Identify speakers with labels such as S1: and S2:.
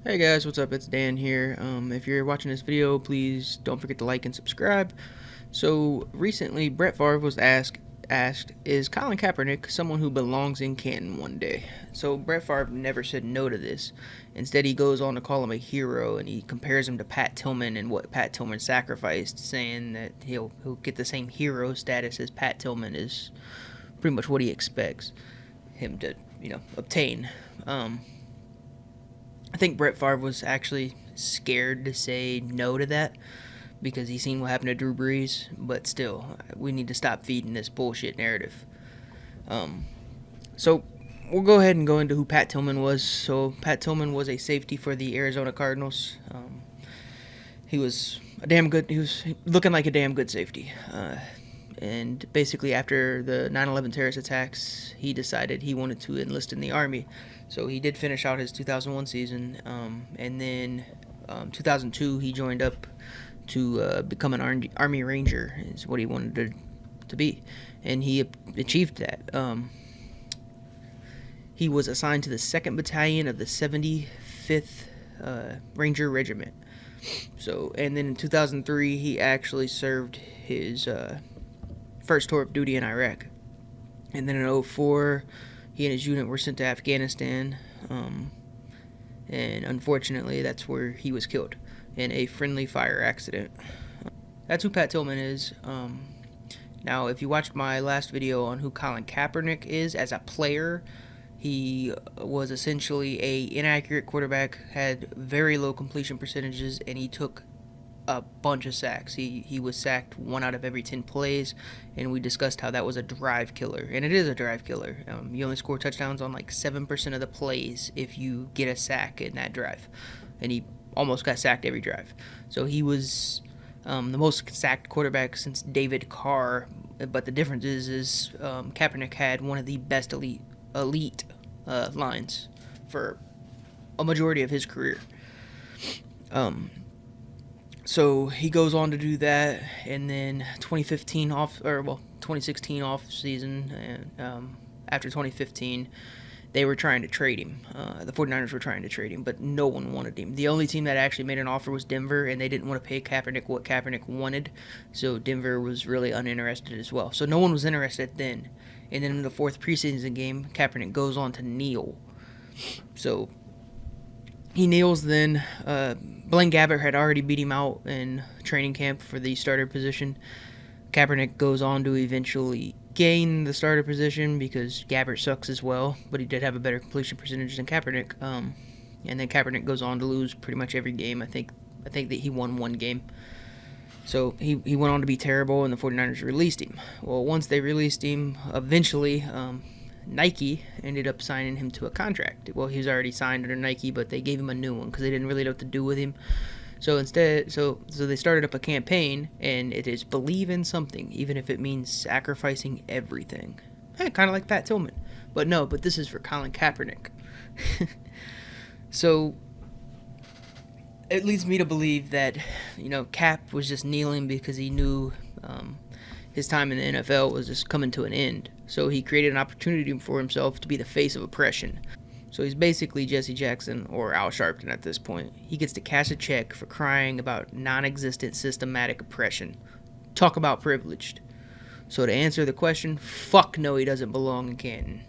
S1: Hey guys, what's up? It's Dan here. If you're watching this video, please don't forget to like and subscribe. So recently, Brett Favre was asked, is Colin Kaepernick someone who belongs in Canton one day? So Brett Favre never said no to this. Instead, he goes on to call him a hero, and he compares him to Pat Tillman and what Pat Tillman sacrificed, saying that he'll get the same hero status as Pat Tillman is pretty much what he expects him to obtain. Um, I think Brett Favre was actually scared to say no to that because he's seen what happened to Drew Brees. But still, we need to stop feeding this bullshit narrative. Um, so we'll go ahead and go into who Pat Tillman was. So Pat Tillman was a safety for the Arizona Cardinals. He was a damn good. He was looking like a damn good safety. And basically, after the 9/11 terrorist attacks, he decided he wanted to enlist in the Army. So he did finish out his 2001 season, and then 2002 he joined up to become an Army Ranger. Is what he wanted to be, and he achieved that. He was assigned to the 2nd Battalion of the 75th Ranger Regiment. So, and then in 2003 he actually served his first tour of duty in Iraq. And then in 2004, he and his unit were sent to Afghanistan. And unfortunately, that's where he was killed in a friendly fire accident. That's who Pat Tillman is. Now, if you watched my last video on who Colin Kaepernick is as a player, he was essentially a inaccurate quarterback, had very low completion percentages, and he took a bunch of sacks. He was sacked 1 out of every 10 plays, and we discussed how that was a drive killer, and it is a drive killer. You only score touchdowns on like 7% of the plays if you get a sack in that drive, and he almost got sacked every drive. So he was the most sacked quarterback since David Carr, but the difference is Kaepernick had one of the best elite lines for a majority of his career. So he goes on to do that, and then 2016 off season, and after 2015, they were trying to trade him. The 49ers were trying to trade him, but no one wanted him. The only team that actually made an offer was Denver, and they didn't want to pay Kaepernick what Kaepernick wanted, so Denver was really uninterested as well. So no one was interested then. And then in the 4th preseason game, Kaepernick goes on to kneel. So he kneels then. Blaine Gabbert had already beat him out in training camp for the starter position. Kaepernick goes on to eventually gain the starter position because Gabbert sucks as well, but he did have a better completion percentage than Kaepernick. And then Kaepernick goes on to lose pretty much every game. I think that he won 1 game. So he went on to be terrible, and the 49ers released him. Well, once they released him, eventually Nike ended up signing him to a contract. Well, he was already signed under Nike, but they gave him a new one because they didn't really know what to do with him. So instead, so they started up a campaign, and it is believe in something, even if it means sacrificing everything. Kind of like Pat Tillman, but no. But this is for Colin Kaepernick. So it leads me to believe that Cap was just kneeling because he knew his time in the NFL was just coming to an end. So he created an opportunity for himself to be the face of oppression. So he's basically Jesse Jackson or Al Sharpton at this point. He gets to cash a check for crying about non-existent systematic oppression. Talk about privileged. So to answer the question, fuck no, he doesn't belong in Canton.